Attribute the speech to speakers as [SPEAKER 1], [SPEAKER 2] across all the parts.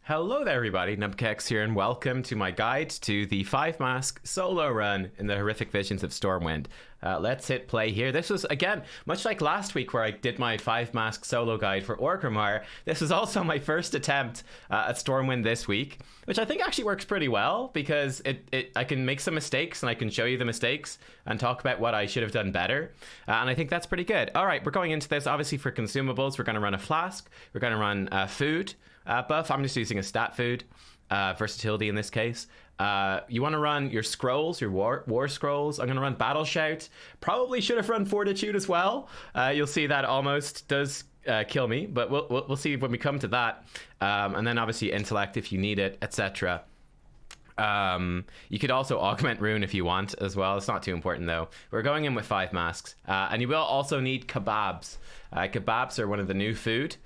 [SPEAKER 1] Hello there everybody, Nubkeks here, and welcome to my guide to the 5-mask solo run in the Horrific Visions of Stormwind. Let's hit play here. This was, again, much like last week where I did my 5-mask solo guide for Orgrimmar, this was also my first attempt at Stormwind this week, which I think actually works pretty well because I can make some mistakes and I can show you the mistakes and talk about what I should have done better, and I think that's pretty good. Alright, we're going into this obviously for consumables. We're going to run a flask, we're going to run food buff. I'm just using a stat food, versatility in this case. You want to run your scrolls, your war scrolls. I'm going to run battle shout. Probably should have run fortitude as well. You'll see that almost does kill me, but we'll see when we come to that. And then obviously intellect if you need it, etc. You could also augment rune if you want as well. It's not too important though. We're going in with 5 masks, and you will also need kebabs. Kebabs are one of the new food,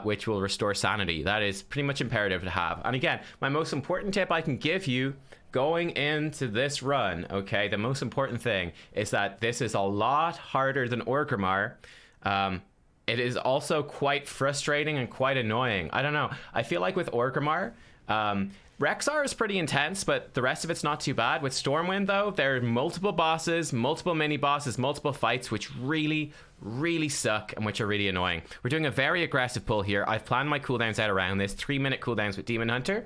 [SPEAKER 1] which will restore sanity. That is pretty much imperative to have. And again, my most important tip I can give you going into this run, okay, the most important thing is that this is a lot harder than Orgrimmar. It is also quite frustrating and quite annoying. I don't know. I feel like with Orgrimmar, Rexxar is pretty intense, but the rest of it's not too bad. With Stormwind, though, there are multiple bosses, multiple mini-bosses, multiple fights, which really suck and which are really annoying. We're doing a very aggressive pull here. I've planned my cooldowns out around this. 3-minute cooldowns with Demon Hunter,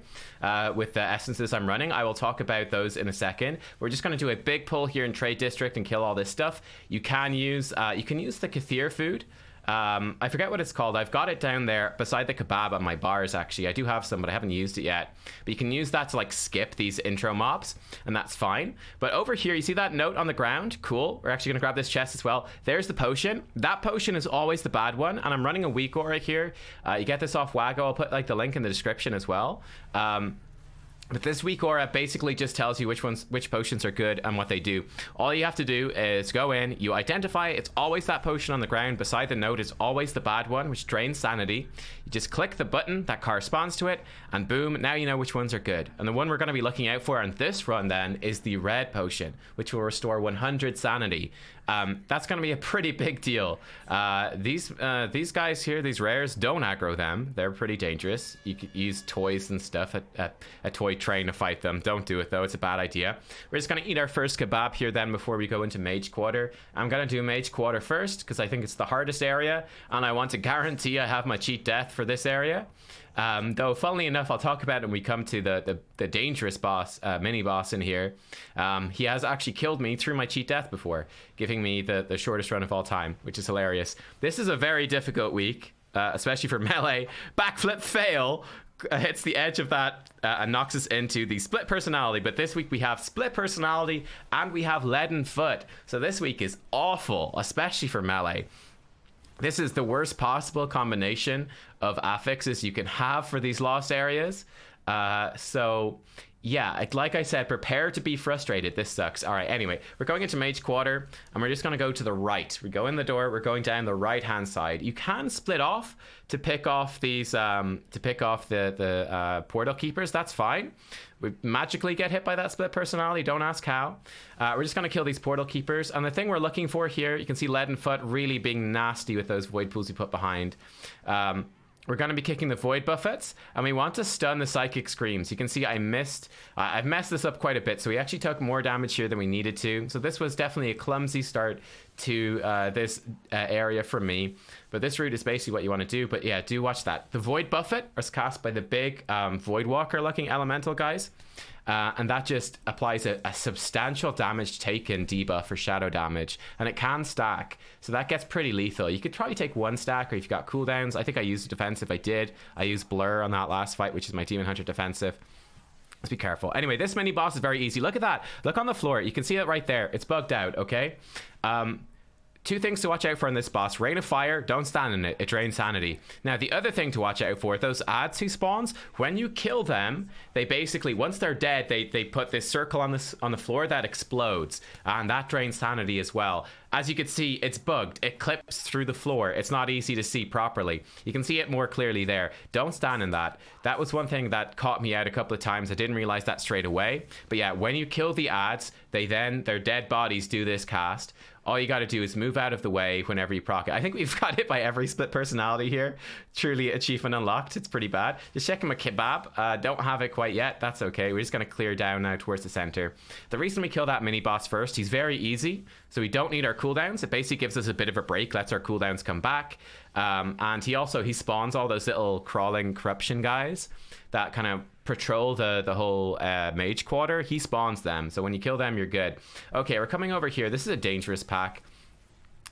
[SPEAKER 1] with the essences I'm running. I will talk about those in a second. We're just going to do a big pull here in Trade District and kill all this stuff. You can use the Kathir food. I forget what it's called. I've got it down there beside the kebab on my bars, actually. I do have some, but I haven't used it yet. But you can use that to like skip these intro mobs, and that's fine. But over here, you see that note on the ground? Cool. We're actually going to grab this chest as well. There's the potion. That potion is always the bad one, and I'm running a weak aura here. You get this off Wago. I'll put like the link in the description as well. But this weak aura basically just tells you which potions are good and what they do. All you have to do is go in, you identify it's always that potion on the ground beside the note is always the bad one, which drains sanity. You just click the button that corresponds to it, and boom, now you know which ones are good. And the one we're going to be looking out for on this run then is the red potion, which will restore 100 sanity. That's going to be a pretty big deal. These guys here, these rares, don't aggro them. They're pretty dangerous. You could use toys and stuff at a toy train to fight them. Don't do it though, it's a bad idea. We're just going to eat our first kebab here then before we go into Mage Quarter. I'm going to do Mage Quarter first because I think it's the hardest area, and I want to guarantee I have my cheat death for this area. Though funnily enough, I'll talk about it when we come to the dangerous boss, mini boss in here. He has actually killed me through my cheat death before, giving me the shortest run of all time, which is hilarious. This is a very difficult week, especially for melee. Backflip fail hits the edge of that and knocks us into the split personality. But this week we have split personality and we have leaden foot. So this week is awful, especially for melee. This is the worst possible combination of affixes you can have for these lost areas. So yeah, like I said, prepare to be frustrated. This sucks. All right, anyway, we're going into Mage Quarter, and we're just going to go to the right. We go in the door, we're going down the right-hand side. You can split off to pick off these, the portal keepers. That's fine. We magically get hit by that split personality. Don't ask how. We're just going to kill these portal keepers. And the thing we're looking for here, you can see Leaden Foot really being nasty with those void pools we put behind. We're going to be kicking the void buffets, and we want to stun the psychic screams. You can see I've messed this up quite a bit, so we actually took more damage here than we needed to. So this was definitely a clumsy start to this area for me, but this route is basically what you want to do. But yeah, do watch that. The void buffet is cast by the big void walker looking elemental guys, and that just applies a substantial damage taken debuff for shadow damage, and it can stack, so that gets pretty lethal. You could probably take 1 stack, or if you've got cooldowns. I think I used a defensive. I used blur on that last fight, which is my Demon Hunter defensive. Let's be careful. Anyway, this mini boss is very easy. Look at that. Look on the floor. You can see it right there. It's bugged out, okay? 2 things to watch out for in this boss. Rain of Fire, don't stand in it. It drains sanity. Now, the other thing to watch out for, those ads who spawns, when you kill them, they basically, once they're dead, they put this circle on the floor that explodes, and that drains sanity as well. As you can see, it's bugged. It clips through the floor. It's not easy to see properly. You can see it more clearly there. Don't stand in that. That was one thing that caught me out a couple of times. I didn't realize that straight away. But yeah, when you kill the ads, their dead bodies do this cast. all you got to do is move out of the way whenever you proc it. I think we've got hit by every split personality here. Truly achievement unlocked. It's pretty bad. Just checking my kebab. Don't have it quite yet. That's okay. We're just going to clear down now towards the center. The reason we kill that mini boss first, he's very easy, so we don't need our cooldowns. It basically gives us a bit of a break, lets our cooldowns come back. And he spawns all those little crawling corruption guys that kind of patrol the whole mage quarter. He spawns them, so when you kill them, you're good. Okay, we're coming over here. This is a dangerous pack.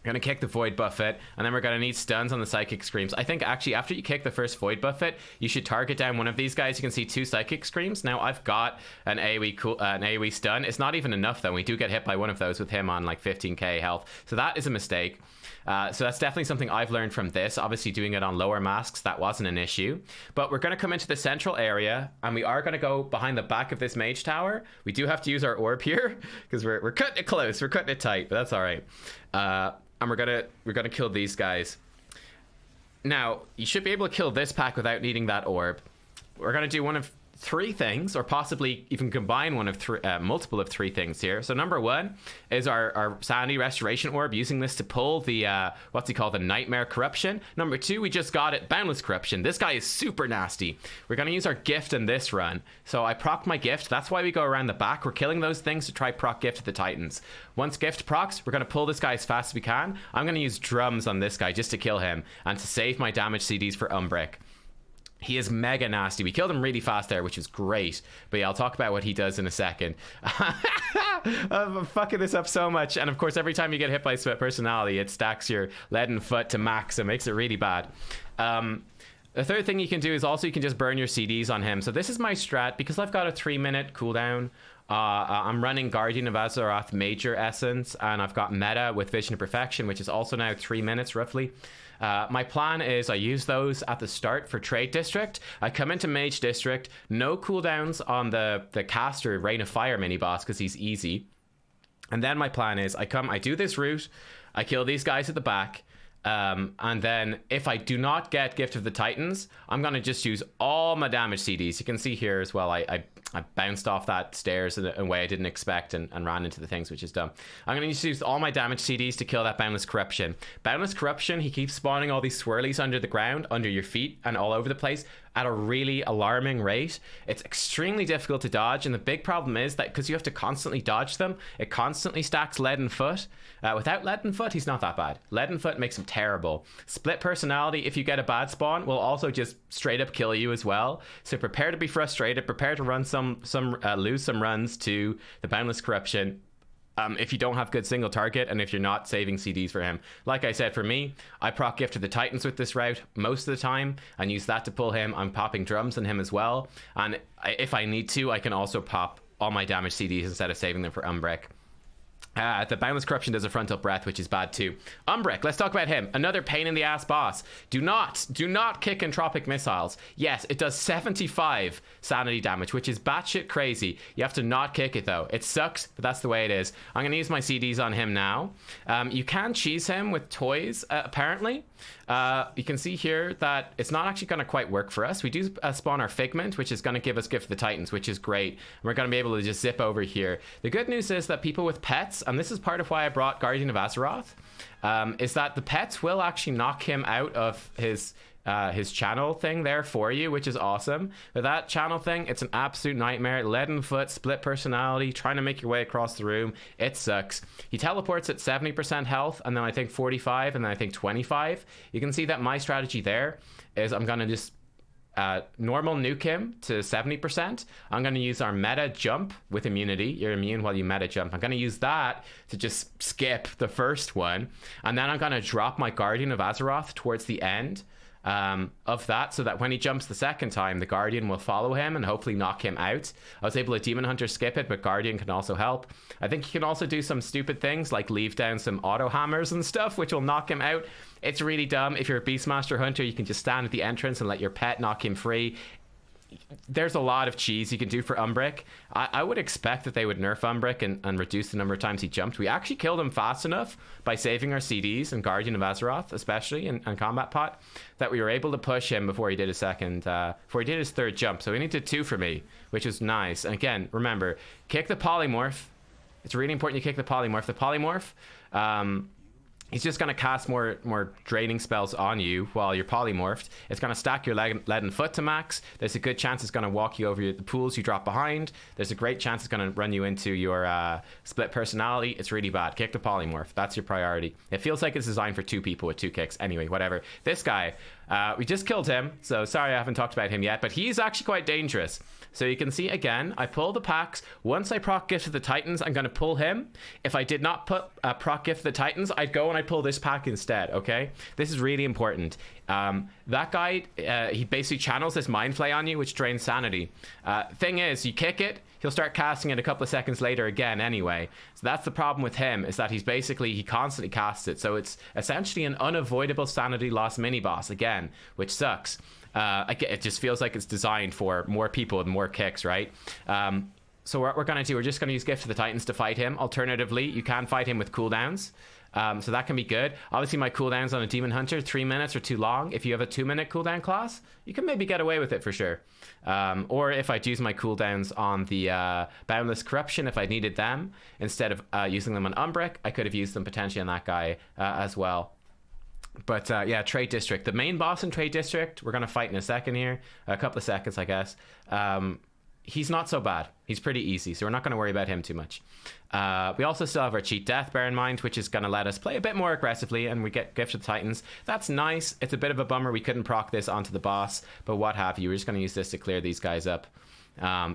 [SPEAKER 1] Gonna kick the Void Buffet, and then we're gonna need stuns on the Psychic Screams. I think actually after you kick the first Void Buffet, you should target down one of these guys. You can see 2 Psychic Screams. Now I've got an AoE stun. It's not even enough though. We do get hit by one of those with him on like 15k health, so that is a mistake. So that's definitely something I've learned from this. Obviously doing it on lower masks, that wasn't an issue. But we're gonna come into the central area, and we are gonna go behind the back of this mage tower. We do have to use our orb here because we're cutting it close, we're cutting it tight, but that's all right. And we're gonna kill these guys. Now you should be able to kill this pack without needing that orb. We're gonna do one of 3 things, or possibly even combine one of multiple of 3 things here. So number 1 is our sanity restoration orb, using this to pull the what's he called, the nightmare corruption. Number 2, we just got it, boundless corruption. This guy is super nasty. We're gonna use our gift in this run. So I proc my gift. That's why we go around the back. We're killing those things to try proc gift to the titans. Once gift procs, we're gonna pull this guy as fast as we can. I'm gonna use drums on this guy just to kill him and to save my damage CDs for Umbric. He is mega nasty. We killed him really fast there, which is great. But yeah, I'll talk about what he does in a second. I'm fucking this up so much. And of course, every time you get hit by split personality, it stacks your leaden foot to max. It makes it really bad. The third thing you can do is also you can just burn your CDs on him. So this is my strat. Because I've got a 3-minute cooldown, I'm running Guardian of Azeroth Major Essence, and I've got meta with Vision of Perfection, which is also now 3 minutes roughly. My plan is I use those at the start for Trade District. I come into Mage District, no cooldowns on the caster Rain of Fire mini boss because he's easy. And then my plan is I do this route, I kill these guys at the back, and then if I do not get Gift of the Titans, I'm going to just use all my damage CDs. You can see here as well, I bounced off that stairs in a way I didn't expect and ran into the things, which is dumb. I'm going to use all my damage CDs to kill that Boundless Corruption. Boundless Corruption, he keeps spawning all these swirlies under the ground, under your feet, and all over the place at a really alarming rate. It's extremely difficult to dodge, and the big problem is that because you have to constantly dodge them, it constantly stacks Leaden Foot. Without Leaden Foot, he's not that bad. Leaden Foot makes him terrible. Split Personality, if you get a bad spawn, will also just straight up kill you as well. So prepare to be frustrated, prepare to run lose some runs to the Boundless Corruption. If you don't have good single target and if you're not saving CDs for him. Like I said, for me, I proc Gift of the Titans with this route most of the time and use that to pull him. I'm popping drums on him as well. And if I need to, I can also pop all my damage CDs instead of saving them for Umbric. The Boundless Corruption does a frontal breath, which is bad too. Umbric, let's talk about him. Another pain in the ass boss. Do not kick Entropic Missiles. Yes, it does 75 sanity damage, which is batshit crazy. You have to not kick it though. It sucks, but that's the way it is. I'm gonna use my CDs on him now. You can cheese him with toys, apparently. You can see here that it's not actually going to quite work for us. We do spawn our Figment, which is going to give us Gift of the Titans, which is great. And we're going to be able to just zip over here. The good news is that people with pets, and this is part of why I brought Guardian of Azeroth, is that the pets will actually knock him out of his channel thing there for you, which is awesome. But that channel thing, it's an absolute nightmare. Leaden Foot, split personality, trying to make your way across the room, it sucks. He teleports at 70% health, and then I think 45, and then I think 25. You can see that my strategy there is I'm gonna just normal nuke him to 70%. I'm going to use our meta jump with immunity. You're immune while you meta jump. I'm going to use that to just skip the first one, and then I'm going to drop my Guardian of Azeroth towards the end of that, so that when he jumps the second time, the Guardian will follow him and hopefully knock him out. I was able to Demon Hunter skip it, but Guardian can also help. I think he can also do some stupid things like leave down some auto hammers and stuff, which will knock him out. It's really dumb. If you're a Beastmaster Hunter, you can just stand at the entrance and let your pet knock him free. There's a lot of cheese you can do for Umbric. I would expect that they would nerf Umbric and reduce the number of times he jumped. We actually killed him fast enough by saving our CDs and Guardian of Azeroth, especially in Combat Pot, that we were able to push him before he did his third jump. So he only did 2 for me, which was nice. And again, remember, kick the Polymorph. It's really important you kick the Polymorph. The Polymorph He's just going to cast more draining spells on you while you're polymorphed. It's going to stack your leaden foot to max. There's a good chance it's going to walk you over the pools you drop behind. There's a great chance it's going to run you into your split personality. It's really bad. Kick the polymorph. That's your priority. It feels like it's designed for 2 people with 2 kicks. Anyway, whatever. This guy, we just killed him. So sorry I haven't talked about him yet, but he's actually quite dangerous. So you can see, again, I pull the packs. Once I proc Gift of the Titans, I'm going to pull him. If I did not put proc Gift of the Titans, I'd go and I'd pull this pack instead, okay? This is really important. That guy, he basically channels this Mind Flay on you, which drains sanity. Thing is, you kick it, he'll start casting it a couple of seconds later again anyway. So that's the problem with him, is that he constantly casts it. So it's essentially an unavoidable sanity loss mini-boss, again, which sucks. It just feels like it's designed for more people with more kicks, right? So what we're going to do, we're just going to use Gift of the Titans to fight him. Alternatively, you can fight him with cooldowns. So that can be good. Obviously, my cooldowns on a Demon Hunter, 3 minutes are too long. If you have a 2-minute cooldown class, you can maybe get away with it for sure. Or if I'd use my cooldowns on the Boundless Corruption, if I needed them, instead of using them on Umbric, I could have used them potentially on that guy as well. But yeah, Trade District. The main boss in Trade District, we're going to fight in a second here. A couple of seconds, I guess. He's not so bad. He's pretty easy, so we're not going to worry about him too much. We also still have our Cheat Death, bear in mind, which is going to let us play a bit more aggressively, and we get Gift of the Titans. That's nice. It's a bit of a bummer we couldn't proc this onto the boss, but what have you. We're just going to use this to clear these guys up.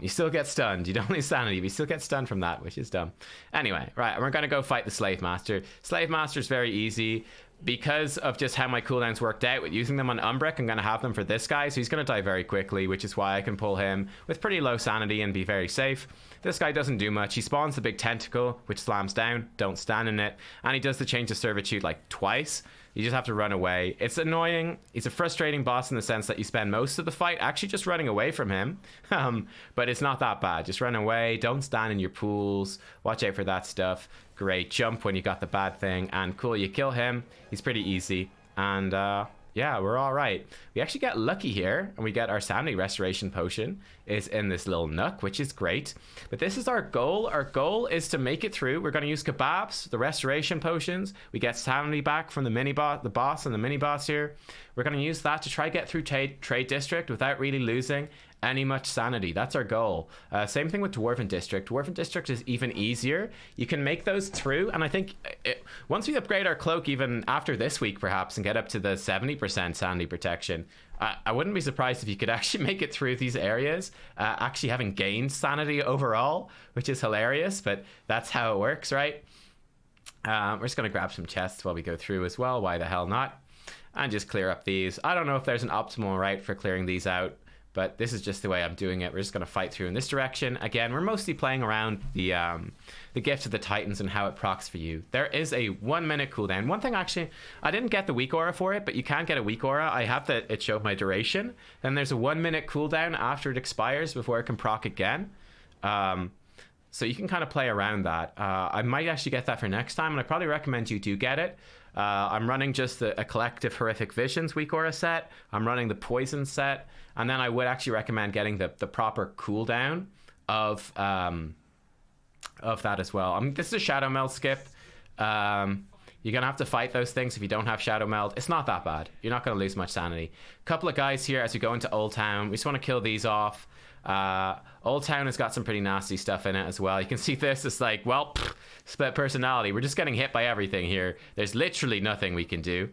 [SPEAKER 1] You still get stunned. You don't lose sanity, but you still get stunned from that, which is dumb. Anyway, right, we're going to go fight the Slave Master. Slave Master is very easy. Because of just how my cooldowns worked out with using them on Umbric, I'm going to have them for this guy, so he's going to die very quickly, which is why I can pull him with pretty low sanity and be very safe. This guy doesn't do much. He spawns the big tentacle, which slams down. Don't stand in it. And he does the change of servitude like twice. You just have to run away. It's annoying. He's a frustrating boss in the sense that you spend most of the fight actually just running away from him. But it's not that bad. Just run away. Don't stand in your pools. Watch out for that stuff. Great. Jump when you got the bad thing. And cool, you kill him. He's pretty easy. And yeah, we're all right. We actually get lucky here, and we get our sanity restoration potion is in this little nook, which is great. But this is our goal. Our goal is to make it through. We're going to use kebabs, the restoration potions. We get sanity back from the boss and the mini boss here. We're going to use that to try get through Trade District without really losing any much sanity. That's our goal. Same thing with Dwarven District. Dwarven District is even easier. You can make those through, and I think once we upgrade our cloak even after this week perhaps and get up to the 70% sanity protection, I wouldn't be surprised if you could actually make it through these areas actually having gained sanity overall, which is hilarious, but that's how it works, right? We're just going to grab some chests while we go through as well. Why the hell not? And just clear up these. I don't know if there's an optimal route for clearing these out, but this is just the way I'm doing it. We're just going to fight through in this direction. Again, we're mostly playing around the Gift of the Titans and how it procs for you. There is a 1-minute cooldown. One thing, actually, I didn't get the weak aura for it, but you can get a weak aura. I have that it showed my duration. Then there's a 1-minute cooldown after it expires before it can proc again. So you can kind of play around that. I might actually get that for next time, and I probably recommend you do get it. I'm running just a collective Horrific Visions weak aura set. I'm running the Poison set. And then I would actually recommend getting the proper cooldown of that as well. I mean, this is a Shadow Meld skip. You're going to have to fight those things if you don't have Shadow Meld. It's not that bad. You're not going to lose much sanity. Couple of guys here as we go into Old Town. We just want to kill these off. Old Town has got some pretty nasty stuff in it as well. You can see this. It's like, well, split personality. We're just getting hit by everything here. There's literally nothing we can do.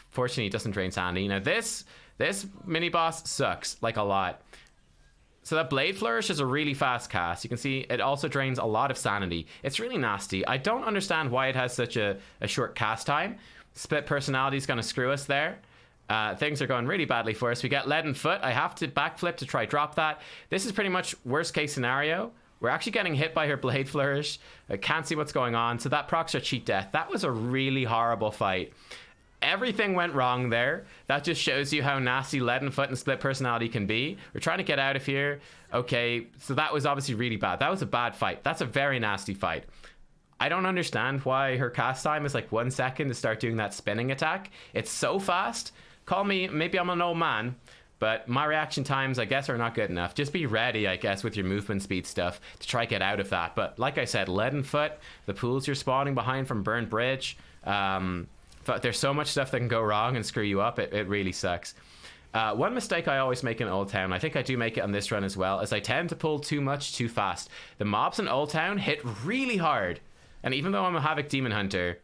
[SPEAKER 1] Fortunately, it doesn't drain sanity. Now, this mini boss sucks like a lot. So that Blade Flourish is a really fast cast. You can see it also drains a lot of sanity. It's really nasty. I don't understand why it has such a short cast time. Split personality is going to screw us there. Things are going really badly for us. We get Leaden Foot. I have to backflip to try drop that. This is pretty much worst case scenario. We're actually getting hit by her Blade Flourish. I can't see what's going on. So that procs our Cheat Death. That was a really horrible fight. Everything went wrong there. That just shows you how nasty Leaden Foot and Split Personality can be. We're trying to get out of here. Okay, so that was obviously really bad. That was a bad fight. That's a very nasty fight. I don't understand why her cast time is like 1 second to start doing that spinning attack. It's so fast. Call me, maybe I'm an old man, But my reaction times, I guess, are not good enough. Just be ready, I guess, with your movement speed stuff to try get out of that. But like I said, Leadenfoot, the pools you're spawning behind from Burned Bridge, there's so much stuff that can go wrong and screw you up. It really sucks. One mistake I always make in Old Town, I think I do make it on this run as well, is I tend to pull too much too fast. The mobs in Old Town hit really hard. And even though I'm a Havoc Demon Hunter,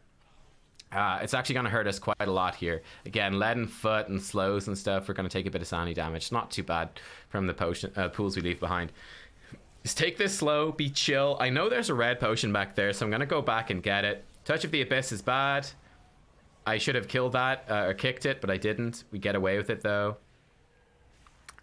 [SPEAKER 1] it's actually going to hurt us quite a lot here. Again, Leadenfoot and slows and stuff, we're going to take a bit of sanity damage. Not too bad from the potion pools we leave behind. Just take this slow, be chill. I know there's a red potion back there, so I'm going to go back and get it. Touch of the Abyss is bad. I should have killed that or kicked it, but I didn't. We get away with it, though.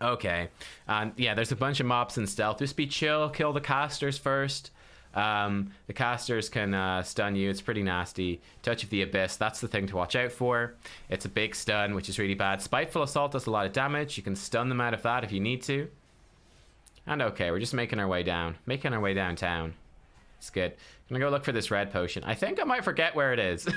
[SPEAKER 1] Okay. And yeah, there's a bunch of mobs in stealth. Just be chill. Kill the casters first. The casters can stun you. It's pretty nasty. Touch of the Abyss, that's the thing to watch out for. It's a big stun, which is really bad. Spiteful Assault does a lot of damage. You can stun them out of that if you need to. And okay, we're just making our way down. Making our way downtown. It's good. I'm gonna go look for this red potion. I think I might forget where it is.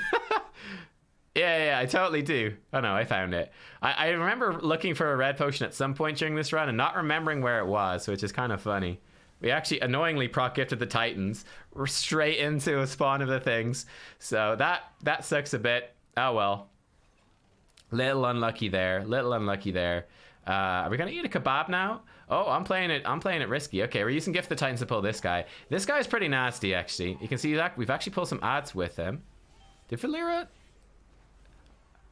[SPEAKER 1] Yeah, I totally do. Oh no, I found it. I remember looking for a red potion at some point during this run and not remembering where it was, which is kind of funny. We actually annoyingly proc gifted the Titans. We're straight into a spawn of the things. So that sucks a bit. Oh well. Little unlucky there. Little unlucky there. Are we gonna eat a kebab now? Oh, I'm playing it risky. Okay, we're using Gift the Titans to pull this guy. This guy's pretty nasty, actually. You can see that we've actually pulled some ads with him. Did Valera?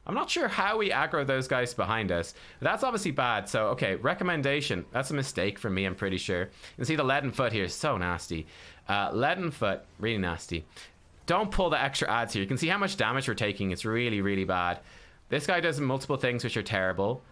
[SPEAKER 1] I'm not sure how we aggro those guys behind us. That's obviously bad. So, okay, recommendation. That's a mistake from me, I'm pretty sure. You can see the Leadenfoot here is so nasty. Leadenfoot, really nasty. Don't pull the extra ads here. You can see how much damage we're taking. It's really, really bad. This guy does multiple things which are terrible.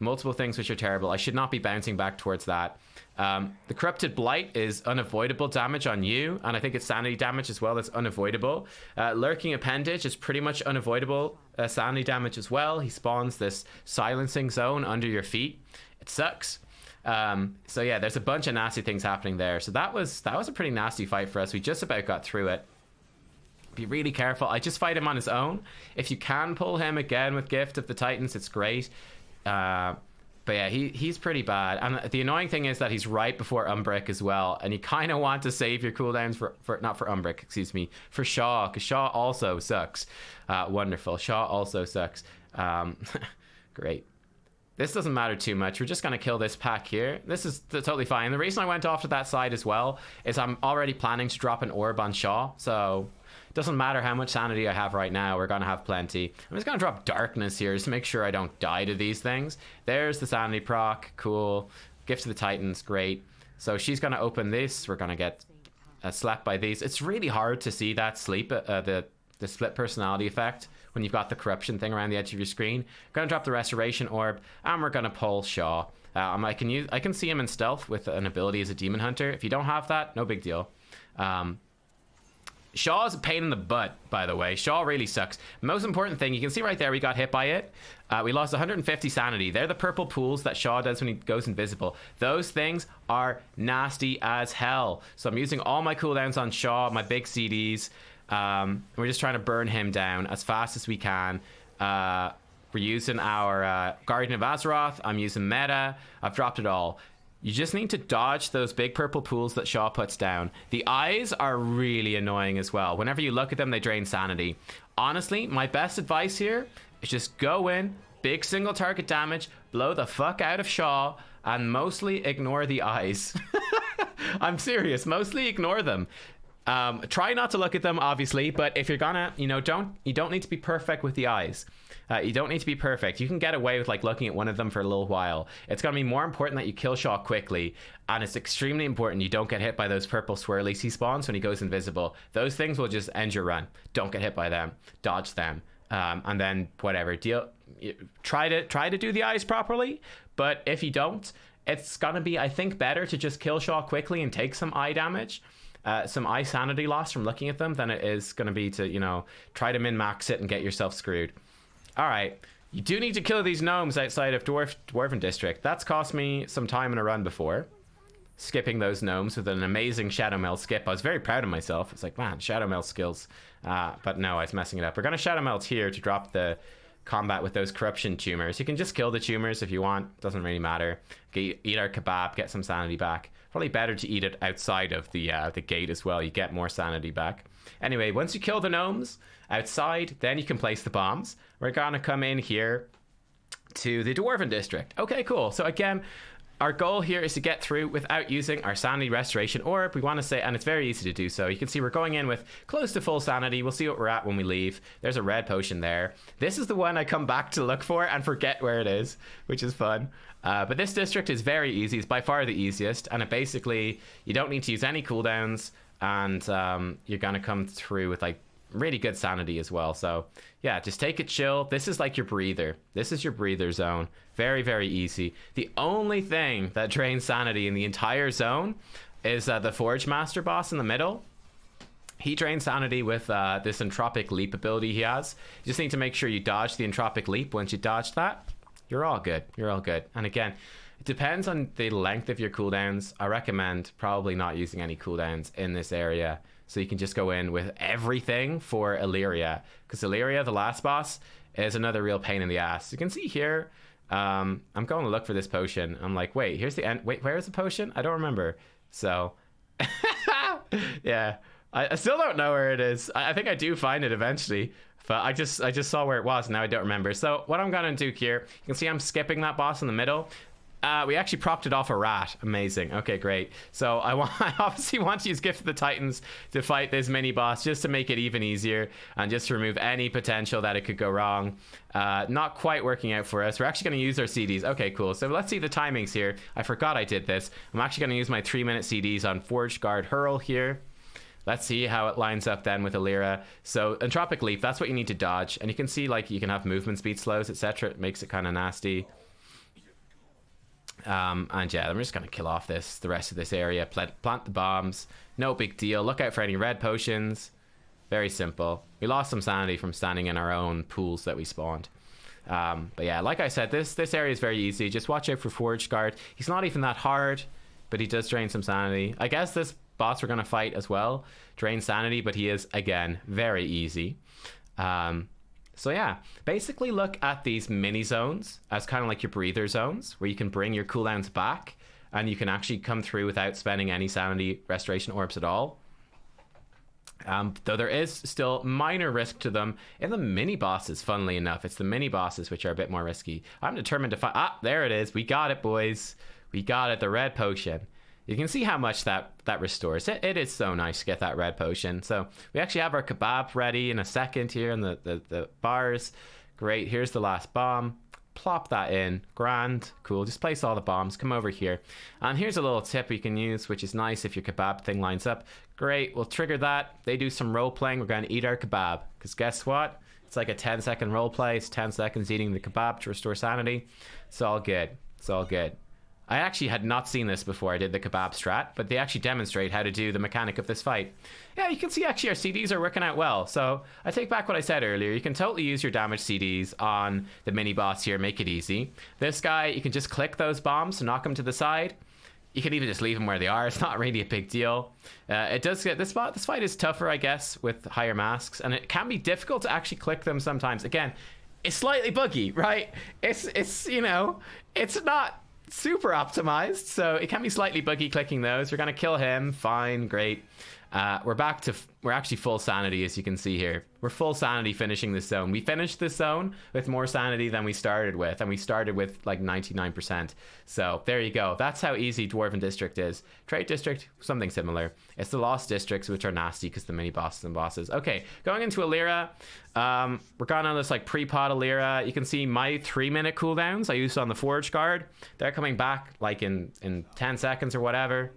[SPEAKER 1] Multiple things which are terrible. I should not be bouncing back towards that. The Corrupted Blight is unavoidable damage on you, and I think it's sanity damage as well that's unavoidable. Lurking Appendage is pretty much unavoidable sanity damage as well. He spawns this silencing zone under your feet. It sucks. So yeah, there's a bunch of nasty things happening there. So that was a pretty nasty fight for us. We just about got through it. Be really careful. I just fight him on his own. If you can pull him again with Gift of the Titans, it's great. But yeah, he's pretty bad. And the annoying thing is that he's right before Umbric as well. And you kind of want to save your cooldowns for not for Umbric, excuse me, for Shaw, because Shaw also sucks. Wonderful. Shaw also sucks. Great. This doesn't matter too much. We're just going to kill this pack here. This is totally fine. The reason I went off to that side as well is I'm already planning to drop an orb on Shaw. So it doesn't matter how much sanity I have right now. We're going to have plenty. I'm just going to drop Darkness here just to make sure I don't die to these things. There's the sanity proc. Cool. Gift to the Titans. Great. So she's going to open this. We're going to get slapped by these. It's really hard to see that sleep, the split personality effect when you've got the corruption thing around the edge of your screen. Gonna drop the restoration orb, and we're gonna pull Shaw. I can see him in stealth with an ability as a demon hunter. If you don't have that, no big deal. Shaw is a pain in the butt, by the way. Shaw really sucks. Most important thing, you can see right there, we got hit by it. We lost 150 sanity. They're the purple pools that Shaw does when he goes invisible. Those things are nasty as hell. So I'm using all my cooldowns on Shaw, my big CDs. We're just trying to burn him down as fast as we can. We're using our Guardian of Azeroth. I'm using Meta. I've dropped it all. You just need to dodge those big purple pools that Shaw puts down. The eyes are really annoying as well. Whenever you look at them, they drain sanity. Honestly, my best advice here is just go in, big single target damage, blow the fuck out of Shaw, and mostly ignore the eyes. I'm serious, mostly ignore them. Try not to look at them, obviously, but if you're gonna, you don't need to be perfect with the eyes. You don't need to be perfect. You can get away with like looking at one of them for a little while. It's gonna be more important that you kill Shaw quickly, and it's extremely important you don't get hit by those purple swirlies he spawns when he goes invisible. Those things will just end your run. Don't get hit by them. Dodge them, and then whatever. Try to do the eyes properly. But if you don't, it's gonna be, I think, better to just kill Shaw quickly and take some eye damage. Some eye sanity loss from looking at them than it is going to be to, try to min-max it and get yourself screwed. All right. You do need to kill these gnomes outside of Dwarven District. That's cost me some time in a run before. Skipping those gnomes with an amazing Shadowmeld skip. I was very proud of myself. It's like, man, Shadowmeld skills. But no, I was messing it up. We're going to Shadowmeld here to drop the combat with those corruption tumors. You can just kill the tumors if you want. Doesn't really matter. Okay, eat our kebab, get some sanity back. Probably better to eat it outside of the gate as well. You get more sanity back. Anyway, once you kill the gnomes outside, then you can place the bombs. We're gonna come in here to the Dwarven district. Okay, cool. So again, our goal here is to get through without using our sanity restoration orb. We want to say, and it's very easy to do so. You can see we're going in with close to full sanity. We'll see what we're at when we leave. There's a red potion there. This is the one I come back to look for and forget where it is, which is fun. But this district is very easy. It's by far the easiest. And it basically, you don't need to use any cooldowns. And you're going to come through with like really good sanity as well. So yeah, just take it chill. This is like your breather. This is your breather zone. Very, very easy. The only thing that drains sanity in the entire zone is the Forge Master boss in the middle. He drains sanity with this entropic leap ability he has. You just need to make sure you dodge the entropic leap. Once you dodge that, you're all good. You're all good. And again, it depends on the length of your cooldowns. I recommend probably not using any cooldowns in this area. So you can just go in with everything for Alleria. Because Alleria, the last boss, is another real pain in the ass. You can see here, I'm going to look for this potion. I'm like, wait, here's the end. Wait, where is the potion? I don't remember. So, yeah. I still don't know where it is. I think I do find it eventually. But I just saw where it was. Now I don't remember. So what I'm going to do here, you can see I'm skipping that boss in the middle. We actually propped it off a rat. Amazing. Okay, great. So I obviously want to use Gift of the Titans to fight this mini boss just to make it even easier and just to remove any potential that it could go wrong. Not quite working out for us. We're actually going to use our CDs. Okay, cool. So let's see the timings here. I forgot I did this. I'm actually going to use my 3-minute CDs on Forge Guard Hurl here. Let's see how it lines up then with Alleria. So Entropic Leap, that's what you need to dodge. And you can see like you can have movement speed slows, etc. It makes it kind of nasty. And yeah, I'm just gonna kill off the rest of this area. Plant the bombs. No big deal. Look out for any red potions. Very simple. We lost some sanity from standing in our own pools that we spawned. But yeah, like I said, this area is very easy. Just watch out for Forge Guard. He's not even that hard, but he does drain some sanity. I guess this boss we're gonna fight as well drains sanity, but he is again very easy. So yeah, basically look at these mini zones as kind of like your breather zones where you can bring your cooldowns back and you can actually come through without spending any sanity restoration orbs at all. Though there is still minor risk to them in the mini bosses, funnily enough. It's the mini bosses which are a bit more risky. I'm determined to fight. Ah, there it is. We got it, boys. We got it, the red potion. You can see how much that restores. It is so nice to get that red potion. So we actually have our kebab ready in a second here in the bars. Great, here's the last bomb. Plop that in. Grand, cool. Just place all the bombs. Come over here. And here's a little tip you can use, which is nice if your kebab thing lines up. Great, we'll trigger that. They do some role playing. We're going to eat our kebab. Because guess what? It's like a 10-second role play. It's 10 seconds eating the kebab to restore sanity. It's all good. It's all good. I actually had not seen this before I did the kebab strat, but they actually demonstrate how to do the mechanic of this fight. Yeah, you can see actually our CDs are working out well. So I take back what I said earlier. You can totally use your damage CDs on the mini boss here, make it easy. This guy, you can just click those bombs to knock him to the side. You can even just leave them where they are. It's not really a big deal. It does get this fight is tougher, I guess, with higher masks, and it can be difficult to actually click them sometimes. Again, it's slightly buggy, right? It's you know, it's not super optimized, so it can be slightly buggy clicking those. We're gonna kill him. Fine, great. We're actually full sanity, as you can see here. We're full sanity finishing this zone. We finished this zone with more sanity than we started with, and we started with like 99%. So there you go. That's how easy Dwarven District is. Trade District, something similar. It's the Lost Districts, which are nasty because the mini bosses and bosses. Okay, going into Alleria. We're going on this like pre-pod Alleria. You can see my 3-minute cooldowns I used on the Forge Guard. They're coming back like in 10 seconds or whatever,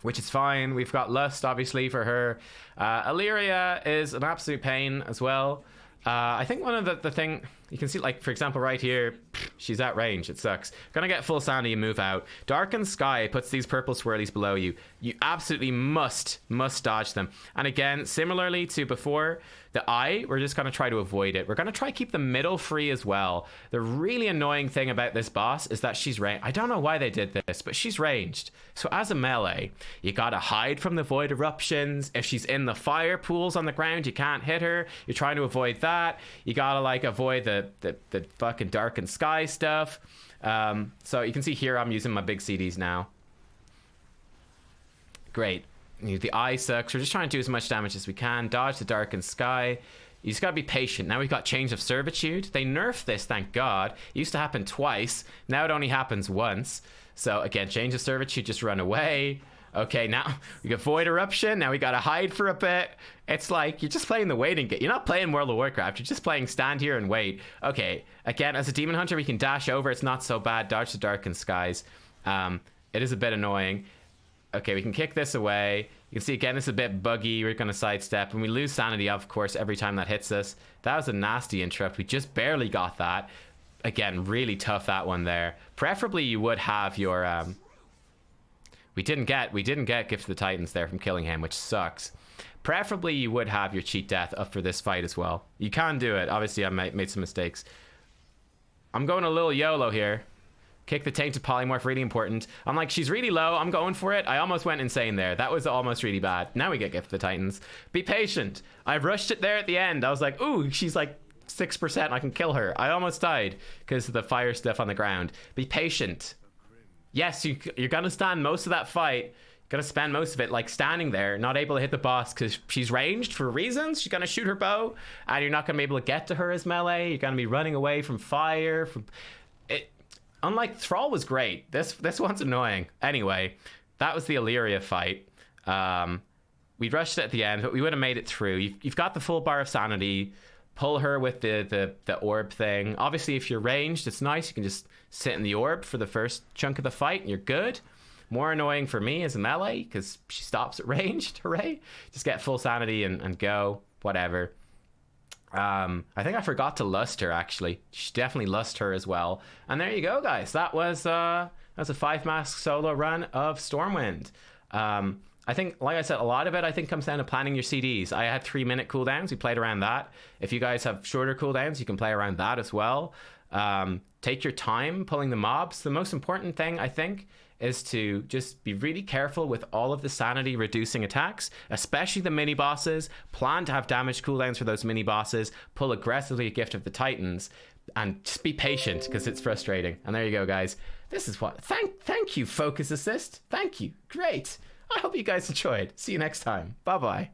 [SPEAKER 1] which is fine. We've got Lust, obviously, for her. Alleria is an absolute pain as well. I think one of the thing... You can see, like, for example, right here, she's at range. It sucks. Gonna get full sanity and move out. Darkened Sky puts these purple swirlies below you. You absolutely must dodge them. And again, similarly to before, the eye, we're just gonna try to avoid it. We're gonna try to keep the middle free as well. The really annoying thing about this boss is that she's ranged. I don't know why they did this, but she's ranged. So as a melee, you gotta hide from the void eruptions. If she's in the fire pools on the ground, you can't hit her. You're trying to avoid that. You gotta like avoid the fucking Darkened Sky stuff. So you can see here I'm using my big CDs now. Great. The eye sucks. We're just trying to do as much damage as we can. Dodge the Darkened Sky. You just gotta be patient. Now we've got Change of Servitude. They nerfed this, thank God. It used to happen twice. Now it only happens once. So again, Change of Servitude, just run away. Okay, now we got Void Eruption. Now we gotta hide for a bit. It's like you're just playing the waiting game. You're not playing World of Warcraft. You're just playing stand here and wait. Okay, again, as a Demon Hunter, we can dash over. It's not so bad. Dodge the Darkened Skies. It is a bit annoying. Okay, we can kick this away. You can see, again, it's a bit buggy. We're going to sidestep. And we lose sanity, of course, every time that hits us. That was a nasty interrupt. We just barely got that. Again, really tough, that one there. Preferably, you would have your... We didn't get Gift of the Titans there from killing him, which sucks. Preferably, you would have your cheat death up for this fight as well. You can do it. Obviously, I made some mistakes. I'm going a little YOLO here. Kick the Tainted Polymorph, really important. I'm like, she's really low. I'm going for it. I almost went insane there. That was almost really bad. Now we get Gift of the Titans. Be patient. I rushed it there at the end. I was like, ooh, she's like 6%. I can kill her. I almost died because of the fire stuff on the ground. Be patient. Yes, you're going to stand most of that fight. Gonna spend most of it like standing there, not able to hit the boss because she's ranged for reasons. She's gonna shoot her bow, and you're not gonna be able to get to her as melee. You're gonna be running away from fire. From it, unlike Thrall was great. This one's annoying. Anyway, that was the Alleria fight. We rushed it at the end, but we would have made it through. You've got the full bar of sanity. Pull her with the orb thing. Obviously, if you're ranged, it's nice. You can just sit in the orb for the first chunk of the fight, and you're good. More annoying for me as a melee because she stops at ranged. Hooray. Just get full sanity and go. Whatever. I think I forgot to lust her, actually. She definitely lust her as well. And there you go, guys. That was a 5-mask solo run of Stormwind. I think, like I said, a lot of it, I think, comes down to planning your CDs. I had 3-minute cooldowns. We played around that. If you guys have shorter cooldowns, you can play around that as well. Take your time pulling the mobs. The most important thing, I think, is to just be really careful with all of the sanity reducing attacks, especially the mini bosses. Plan to have damage cooldowns for those mini bosses. Pull aggressively a Gift of the Titans, and just be patient because it's frustrating. And there you go, guys. This is what. Thank you, Focus Assist. Thank you. Great. I hope you guys enjoyed. See you next time. Bye bye.